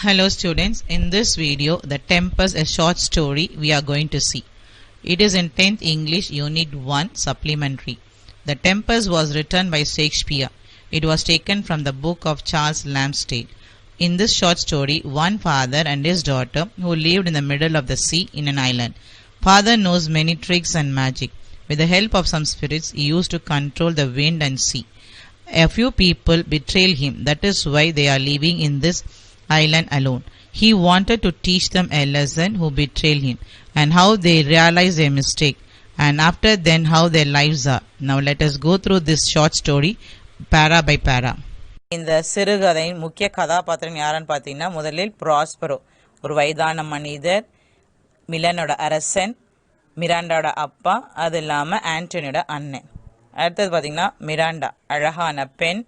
Hello students, in this video The Tempest, a short story we are going to see. It is in 10th English Unit 1 Supplementary. The Tempest was written by Shakespeare. It was taken from the book of Charles Lamb. In this short story, one father and his daughter who lived in the middle of the sea in an island. Father knows many tricks and magic. With the help of some spirits, he used to control the wind and sea. A few people betrayed him. That is why they are living in this island alone. He wanted to teach them a lesson who betrayed him and how they realize their mistake, and after then how their lives are. Now let us go through this short story para by para. இந்த சிறுகதையின் முக்கிய கதாபாத்திரம் யாருன்னு பார்த்தீங்கன்னா, முதலில் Prospero, ஒரு வயதான மனிதர், மிலனோட அரசன், மிராண்டாவோட அப்பா, அது இல்லாமல் ஆண்டனியோட அண்ணன். அடுத்தது பார்த்தீங்கன்னா மிராண்டா, அழகான பெண்,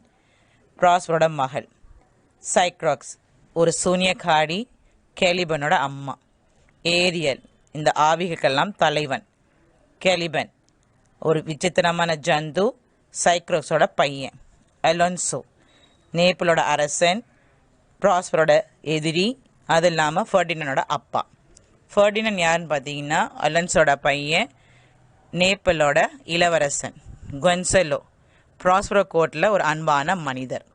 ப்ராஸ்பரோட மகள். சைக்ராக்ஸ், ஒரு சூனியக்காரி, கேலிபனோட அம்மா. ஏரியல், இந்த ஆவிகளுக்கெல்லாம் தலைவன். கேலிபன், ஒரு விசித்திரமான ஜந்து, சைக்ராக்ஸோட பையன். அலோன்சோ, நேபிளோட அரசன், ப்ராஸ்பரோட எதிரி, அது இல்லாமல் ஃபெர்டினண்டோட அப்பா. ஃபெர்டினண்ட் யாருன்னு பார்த்தீங்கன்னா, அலோன்சோட பையன், நேபிளோட இளவரசன். கொன்சலோ, ப்ராஸ்பரோ கோர்ட்டில் ஒரு அன்பான மனிதர்.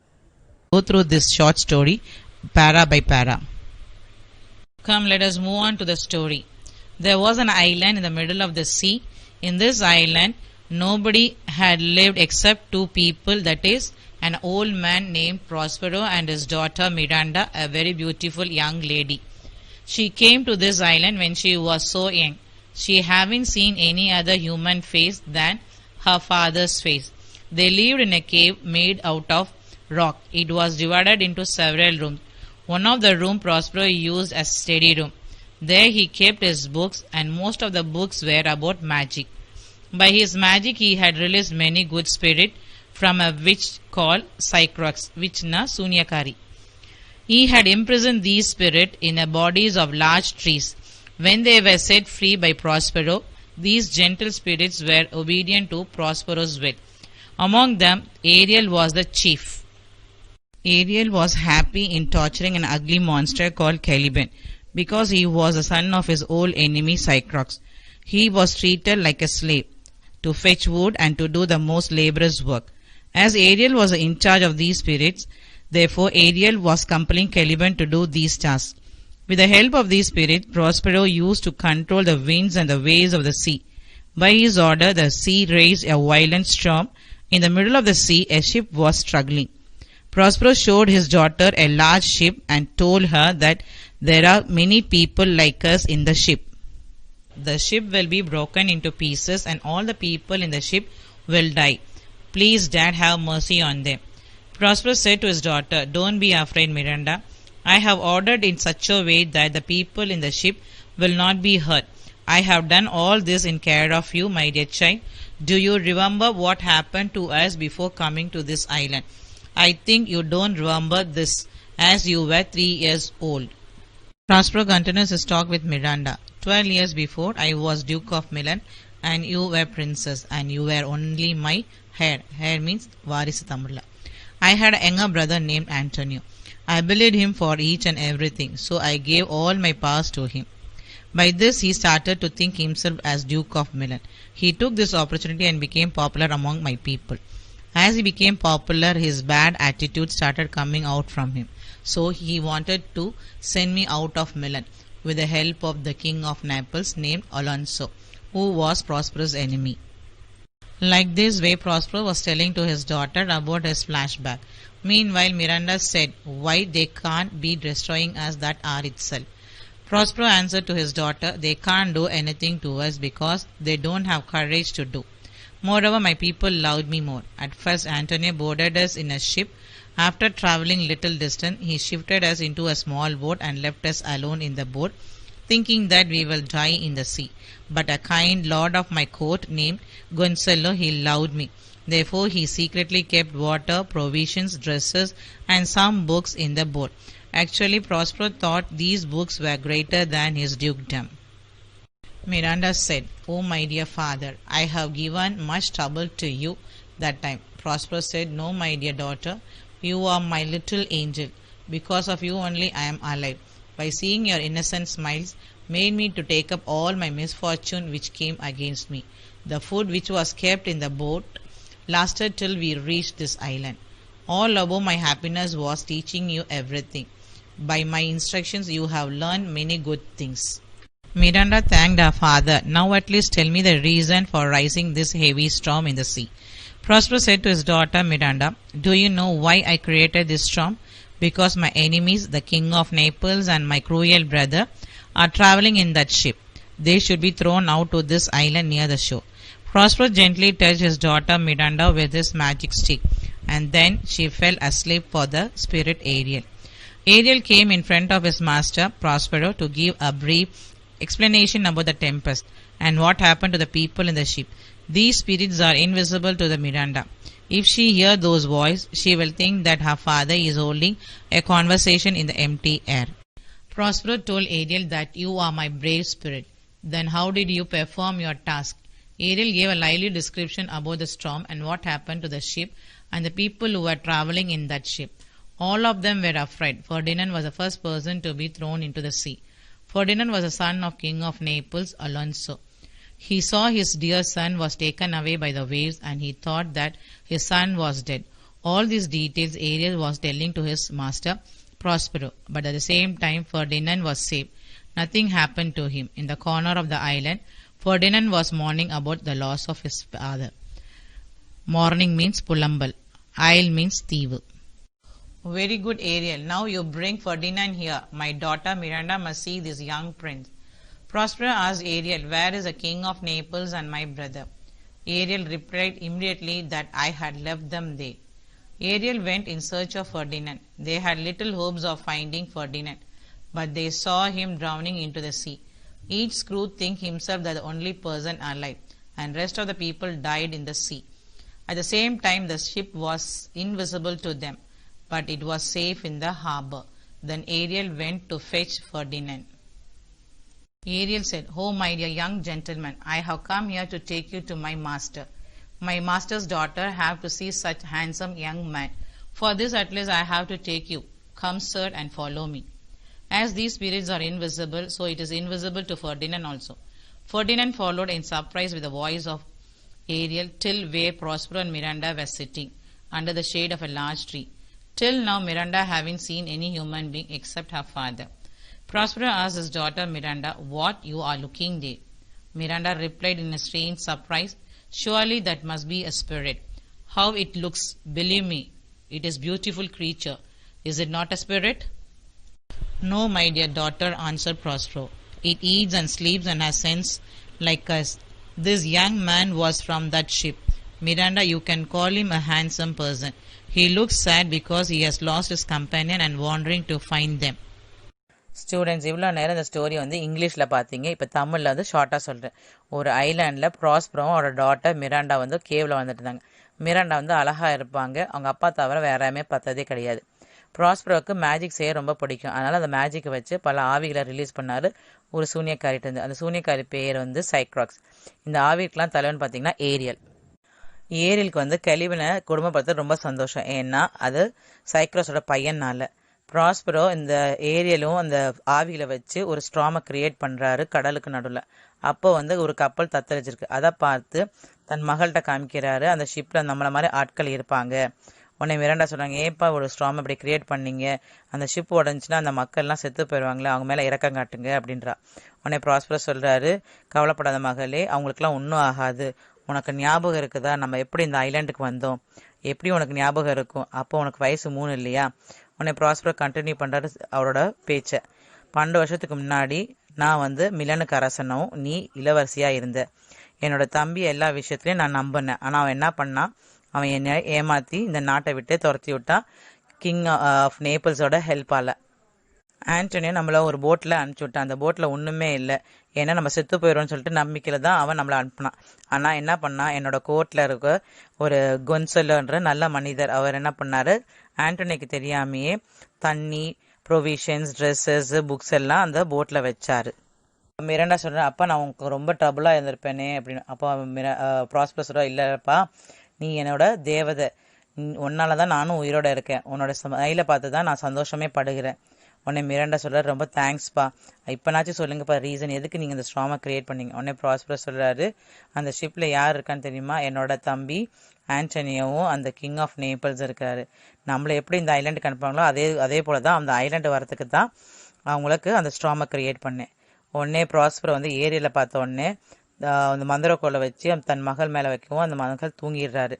Go through this short story para by para. Come, let us move on to the story. There was an island in the middle of the sea. In this island, nobody had lived except two people, that is, an old man named Prospero and his daughter Miranda, a very beautiful young lady. She came to this island when she was so young. She hadn't seen any other human face than her father's face. They lived in a cave made out of rock. It was divided into several rooms. One of the rooms Prospero used as study room. There he kept his books, and most of the books were about magic. By his magic he had released many good spirits from a witch called Cycrax, which na Sunyakari. He had imprisoned these spirits in the bodies of large trees. When they were set free by Prospero, these gentle spirits were obedient to Prospero's will. Among them, Ariel was the chief. Ariel was happy in torturing an ugly monster called Caliban, because he was the son of his old enemy Cycrax. He was treated like a slave, to fetch wood and to do the most laborious work. As Ariel was in charge of these spirits, therefore Ariel was compelling Caliban to do these tasks. With the help of these spirits, Prospero used to control the winds and the waves of the sea. By his order, the sea raised a violent storm. In the middle of the sea, a ship was struggling. Prospero showed his daughter a large ship and told her that there are many people like us in the ship. The ship will be broken into pieces and all the people in the ship will die. Please, Dad, have mercy on them. Prospero said to his daughter, "Don't be afraid, Miranda. I have ordered in such a way that the people in the ship will not be hurt. I have done all this in care of you, my dear child. Do you remember what happened to us before coming to this island? I think you don't remember this, as you were 3 years old." Prospero continues his talk with Miranda. 12 years before, I was Duke of Milan, and you were princess, and you were only my heir. Heir means Varisa Tamula. I had a younger brother named Antonio. I believed him for each and everything, so I gave all my powers to him. By this, he started to think himself as Duke of Milan. He took this opportunity and became popular among my people. As he became popular, his bad attitude started coming out from him. So he wanted to send me out of Milan with the help of the king of Naples named Alonso, who was Prospero's enemy. Like this way, Prospero was telling to his daughter about his flashback. Meanwhile, Miranda said, "Why they can't be destroying us that are itself?" Prospero answered to his daughter, "They can't do anything to us because they don't have courage to do. Moreover, my people loved me more." At first, Antonio boarded us in a ship. After traveling little distance, he shifted us into a small boat and left us alone in the boat, thinking that we will die in the sea. But a kind lord of my court named Gonzalo, he loved me. Therefore, he secretly kept water, provisions, dresses, and some books in the boat. Actually, Prospero thought these books were greater than his dukedom. Miranda said, "Oh, my dear father, I have given much trouble to you that time." Prospero said, "No, my dear daughter, you are my little angel. Because of you only I am alive. By seeing your innocent smiles made me to take up all my misfortune which came against me. The food which was kept in the boat lasted till we reached this island. All above my happiness was teaching you everything. By my instructions you have learned many good things. Miranda thanked her father. Now at least tell me the reason for rising this heavy storm in the sea. Prospero said to his daughter Miranda, do you know why I created this storm? Because my enemies, the king of Naples and my cruel brother, are traveling in that ship. They should be thrown out to this island near the shore. Prospero gently touched his daughter Miranda with his magic stick, and then she fell asleep for the spirit Ariel. Ariel came in front of his master, Prospero, to give a brief explanation about the tempest and what happened to the people in the ship. These spirits are invisible to the Miranda. If she hears those voices, she will think that her father is holding a conversation in the empty air. Prospero told Ariel that you are my brave spirit. Then how did you perform your task? Ariel gave a lively description about the storm and what happened to the ship and the people who were traveling in that ship. All of them were afraid. Ferdinand was the first person to be thrown into the sea. Ferdinand was the son of King of Naples, Alonso. He saw his dear son was taken away by the waves and he thought that his son was dead. All these details Ariel was telling to his master, Prospero, but at the same time Ferdinand was saved. Nothing happened to him. In the corner of the island, Ferdinand was mourning about the loss of his father. Mourning means pulambal. Isle means thivu. Very good, Ariel. Now you bring Ferdinand here. My daughter Miranda must see this young prince. Prospero asked Ariel, where is the king of Naples and my brother? Ariel replied immediately that I had left them there. Ariel went in search of Ferdinand. They had little hopes of finding Ferdinand, but they saw him drowning into the sea. Each crew think himself the only person alive, and rest of the people died in the sea. At the same time, the ship was invisible to them, but it was safe in the harbor. Then Ariel went to fetch Ferdinand. Ariel said, oh, my dear young gentleman, I have come here to take you to my master. My master's daughter have to see such handsome young man. For this at least I have to take you. Come, sir, and follow me. As these spirits are invisible, so it is invisible to Ferdinand also. Ferdinand followed in surprise with the voice of Ariel till where Prospero and Miranda were sitting under the shade of a large tree. Till now Miranda having seen any human being except her father. Prospero asked his daughter Miranda, what you are looking there? Miranda replied in a strange surprise, surely that must be a spirit. How it looks, believe me, it is beautiful creature. Is it not a spirit? No, my dear daughter, answered Prospero. It eats and sleeps and has sense like us. This young man was from that ship. Miranda, you can call him a handsome person. He looks sad because he has lost his companion and wandering to find them. Students இவ்வளோ நேரம் இந்த story வந்து இங்கிலீஷில் பார்த்தீங்க. இப்போ தமிழில் வந்து ஷார்ட்டாக சொல்கிறேன். ஒரு ஐலாண்டில் ப்ராஸ்பரோவும் அவரோட டாட்டர் மிராண்டா வந்து கேவில் வந்துட்டு இருந்தாங்க. மிராண்டா வந்து அழகாக இருப்பாங்க. அவங்க அப்பா தவிர வேற யாருமே பார்த்ததே கிடையாது. ப்ராஸ்பரோவுக்கு மேஜிக் செய்ய ரொம்ப பிடிக்கும். அதனால் அந்த மேஜிக்கை வச்சு பல ஆவிகளை ரிலீஸ் பண்ணார் ஒரு சூனியக்காரிட்டு இருந்து. அந்த சூனியக்காரி பேர் வந்து சைக்ராக்ஸ். இந்த ஆவிக்கெலாம் தலைவன் பார்த்தீங்கன்னா ஏரியல். ஏரியலுக்கு வந்து கெலிவனை குடும்பப்படுத்த ரொம்ப சந்தோஷம். ஏன்னா அது சைக்ராக்ஸோட பையனால. ப்ராஸ்பரோ இந்த ஏரியலும் அந்த ஆவிகளை வச்சு ஒரு ஸ்ட்ராமை கிரியேட் பண்ணுறாரு கடலுக்கு நடுவில். அப்போ வந்து ஒரு கப்பல் தத்தளிச்சிருக்கு. அதை பார்த்து தன் மகள்கிட்ட காமிக்கிறாரு. அந்த ஷிப்பில் நம்மளை மாதிரி ஆட்கள் இருப்பாங்க. உடனே மிராண்டா சொல்கிறாங்க, ஏப்பா ஒரு ஸ்ட்ராம் அப்படி கிரியேட் பண்ணீங்க, அந்த ஷிப் உடஞ்சின்னா அந்த மக்கள்லாம் செத்து போயிடுவாங்களே, அவங்க மேலே இறக்கம் காட்டுங்க அப்படின்றா. உடனே ப்ராஸ்பரோ சொல்கிறாரு, கவலைப்படாத மகளே, அவங்களுக்குலாம் ஒன்றும் ஆகாது. உனக்கு ஞாபகம் இருக்குதா நம்ம எப்படி இந்த ஐலாண்டுக்கு வந்தோம்? எப்படி உனக்கு ஞாபகம் இருக்கும்? அப்போ உனக்கு வயசு 3 இல்லையா? உடனே ப்ராஸ்பரோ கண்டினியூ பண்ணுறாரு அவரோட பேச்சை. 12 வருஷத்துக்கு முன்னாடி நான் வந்து மிலனுக்கு அரசனும் நீ இளவரசியாக இருந்த. என்னோட தம்பி எல்லா விஷயத்துலையும் நான் நம்பினேன். ஆனால் அவன் என்ன பண்ணான்? அவன் என்னை ஏமாற்றி இந்த நாட்டை விட்டு துரத்தி விட்டான் கிங் ஆஃப் நேபிள்ஸோட ஹெல்ப்பால். ஆண்டனியோ நம்மளை ஒரு போட்டில் அனுப்பிச்சி விட்டான். அந்த போட்டில் ஒன்றுமே இல்லை. ஏன்னா நம்ம செத்து போயிடும்னு சொல்லிட்டு நம்பிக்கையில் தான் அவன் நம்மளை அனுப்பினான். ஆனால் என்ன பண்ணான்? என்னோட கோர்ட்டில் இருக்க ஒரு கொன்சலோன்ற நல்ல மனிதர், அவர் என்ன பண்ணார்? ஆண்டனிக்கு தெரியாமையே தண்ணி, ப்ரொவிஷன்ஸ், ட்ரெஸ்ஸஸ், புக்ஸ் எல்லாம் அந்த போட்டில் வச்சார். மிராண்டா சொல்கிறேன், அப்பா நான் உங்களுக்கு ரொம்ப ட்ரபுளாக இருந்திருப்பேனே அப்படின்னு. அப்போ ப்ராஸ்பரோ சொல்கிறா, இல்லைப்பா, நீ என்னோட தேவதை, உன்னால தான் நானும் உயிரோட இருக்கேன், உன்னோட ஸ்மைலை பார்த்து தான் நான் சந்தோஷமே படுகிறேன். உடனே மிராண்டா சொல்கிறார், ரொம்ப தேங்க்ஸ்ப்பா, இப்போனாச்சும் சொல்லுங்கப்பா ரீசன் எதுக்கு நீங்கள் இந்த ஸ்ட்ராமை க்ரியேட் பண்ணீங்க. உடனே ப்ராஸ்பரஸ் சொல்கிறாரு, அந்த ஷிப்பில் யார் இருக்கான்னு தெரியுமா, என்னோட தம்பி ஆண்டனியோவும் அந்த கிங் ஆஃப் நேபிள்ஸ் இருக்காரு. நம்மளை எப்படி இந்த ஐலாண்டுக்கு அனுப்புவாங்களோ அதே போல தான் அந்த ஐலாண்டு வரத்துக்கு தான் அவங்களுக்கு அந்த ஸ்ட்ராமை க்ரியேட் பண்ணேன். உடனே ப்ராஸ்பர் வந்து ஏரியில் பார்த்த உடனே அந்த மந்திரக்கோலை வச்சு தன் மகள் மேலே வைக்கவும் அந்த மகள் தூங்கிடுறாரு.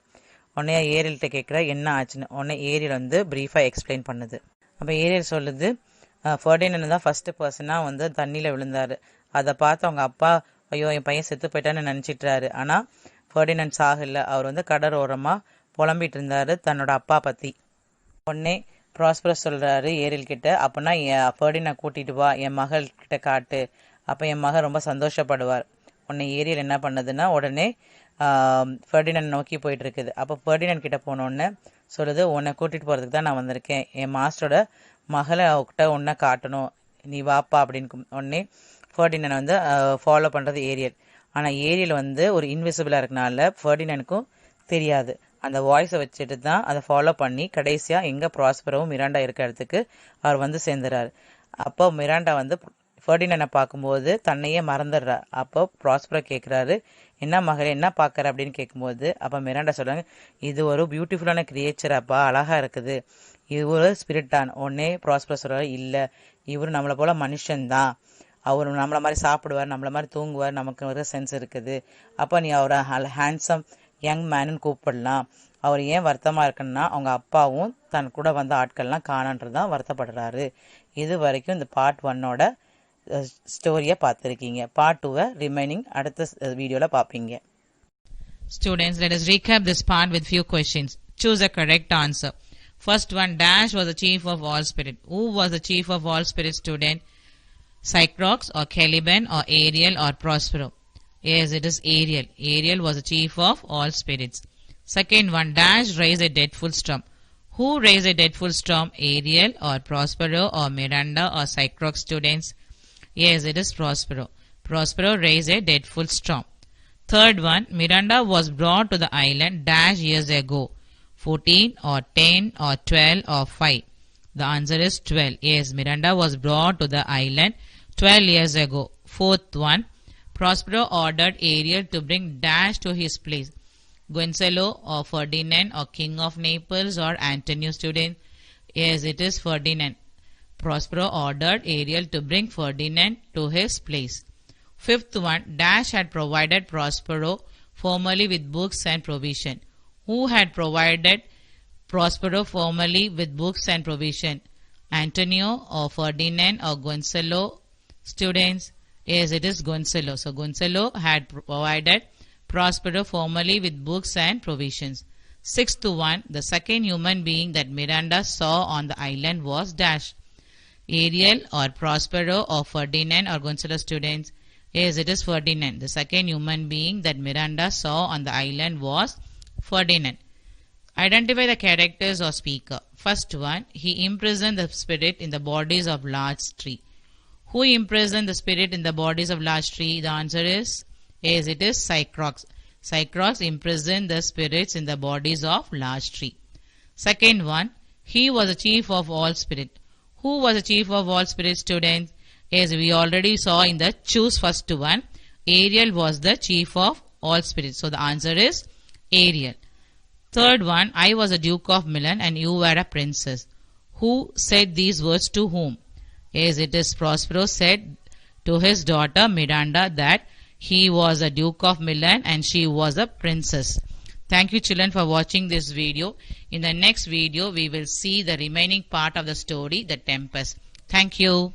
உடனே ஏரியல்கிட்ட கேட்குற என்ன ஆச்சுன்னு. உடனே ஏரியல் வந்து ப்ரீஃபாக எக்ஸ்பிளைன் பண்ணுது. அப்போ ஏரியல் சொல்லுது, ஃபெர்டினண்ட் தான் ஃபஸ்ட்டு பர்சனாக வந்து தண்ணியில் விழுந்தார். அதை பார்த்து அவங்க அப்பா ஐயோ என் பையன் செத்து போயிட்டான்னு நினச்சிட்றாரு. ஆனால் ஃபெர்டினண்ட் சாகலை, அவர் வந்து கடலோரமாக புலம்பிட்டு இருந்தார் தன்னோட அப்பா பற்றி. உடனே ப்ராஸ்பரஸ் சொல்கிறாரு ஏரியல் கிட்ட, அப்போனா என் ஃபெர்டினண்ட் கூட்டிகிட்டு வா, என் மகள்கிட்ட காட்டு, அப்போ என் மகள் ரொம்ப சந்தோஷப்படுவார். உடனே ஏரியல் என்ன பண்ணுதுன்னா உடனே ஃபெர்டினண்ட் நோக்கி போயிட்டு இருக்குது. அப்போ ஃபெர்டினண்ட் கிட்ட போனோடனே சொல்லுது, உன்னை கூட்டிகிட்டு போகிறதுக்கு தான் நான் வந்திருக்கேன், என் மாஸ்டரோட மகளை அவகிட்ட உன்னை காட்டணும், நீ வாப்பா அப்படின்னு. உடனே ஃபெர்டினண்ட் வந்து ஃபாலோ பண்ணுறது ஏரியல். ஆனால் ஏரியல் வந்து ஒரு இன்விசிபிளாக இருக்கனால ஃபெர்டினண்ட்க்கும் தெரியாது. அந்த வாய்ஸை வச்சுட்டு தான் அதை ஃபாலோ பண்ணி கடைசியாக எங்கே ப்ராஸ்பரவும் மிராண்டா இருக்க இடத்துக்கு அவர் வந்து சேர்ந்துறாரு. அப்போ மிராண்டா வந்து ஃபெர்டினண்டை பார்க்கும்போது தன்னையே மறந்துடுறார். அப்போ ப்ராஸ்பரோ கேட்குறாரு, என்ன மகளே என்ன பார்க்குற அப்படின்னு கேட்கும்போது அப்போ மிராண்டா சொல்கிறாங்க, இது ஒரு பியூட்டிஃபுல்லான கிரியேச்சராப்பா, அழகாக இருக்குது, இது ஒரு ஸ்பிரிட்டான். உடனே ப்ராஸ்பரோ சொல்கிறார், இல்லை இவர் நம்மளை போல் மனுஷன்தான், அவர் நம்மளை மாதிரி சாப்பிடுவார், நம்மளை மாதிரி தூங்குவார், நமக்கு ஒரு சென்ஸ் இருக்குது. அப்போ நீ அவரை ஹேண்ட்ஸம் யங் மேனுன்னு கூப்பிடலாம். அவர் ஏன் வருத்தமாக இருக்குன்னா அவங்க அப்பாவும் தன் கூட வந்த ஆட்கள்லாம் காணன்றதான் வருத்தப்படுறாரு. இது வரைக்கும் இந்த பார்ட் 1ஓட ஸ்டோரியை பார்த்துருக்கீங்க. பார்ட் 2 ரிமைனிங் அடுத்த வீடியோவில் பார்ப்பீங்க. Students, let us recap this part with few questions. Choose a correct answer. First one, Dash was the chief of all spirit. Who was the chief of all spirit, student? Cyclops or Caliban or Ariel or Prospero? Yes, it is Ariel. Ariel was the chief of all spirits. Second one, Dash raised a dreadful storm. Who raised a dreadful storm? Ariel or Prospero or Miranda or Cyclops, students? Yes, it is Prospero. Prospero raised a dreadful storm. Third one, Miranda was brought to the island dash years ago. 14 or 10 or 12 or 5. The answer is 12. Yes, Miranda was brought to the island 12 years ago. Fourth one, Prospero ordered Ariel to bring Dash to his place. Gonzalo or Ferdinand or King of Naples or Antonio, student? Yes, it is Ferdinand. Prospero ordered Ariel to bring Ferdinand to his place. Fifth one, Dash had provided Prospero formerly with books and provision. Who had provided Prospero formerly with books and provision? Antonio or Ferdinand or Gonzalo, students? Yes, it is Gonzalo. So Gonzalo had provided Prospero formerly with books and provisions. Sixth one, the second human being that Miranda saw on the island was Dash. Ariel or Prospero or Ferdinand or Gonzalo, students? Yes, it is Ferdinand. The second human being that Miranda saw on the island was Ferdinand. Identify the characters or speaker. First one, he imprisoned the spirit in the bodies of large tree. Who imprisoned the spirit in the bodies of large tree? The answer is, yes, it is Cyclops. Cyclops imprisoned the spirits in the bodies of large tree. Second one, he was the chief of all spirit. Who was the chief of all spirit, students? Yes, we already saw in the choose first one, Ariel was the chief of all spirits. So the answer is Ariel. Third one, I was a Duke of Milan and you were a princess. Who said these words to whom? Yes, it is Prospero said to his daughter Miranda that he was a Duke of Milan and she was a princess. Thank you children for watching this video. In the next video, we will see the remaining part of the story, The Tempest. Thank you.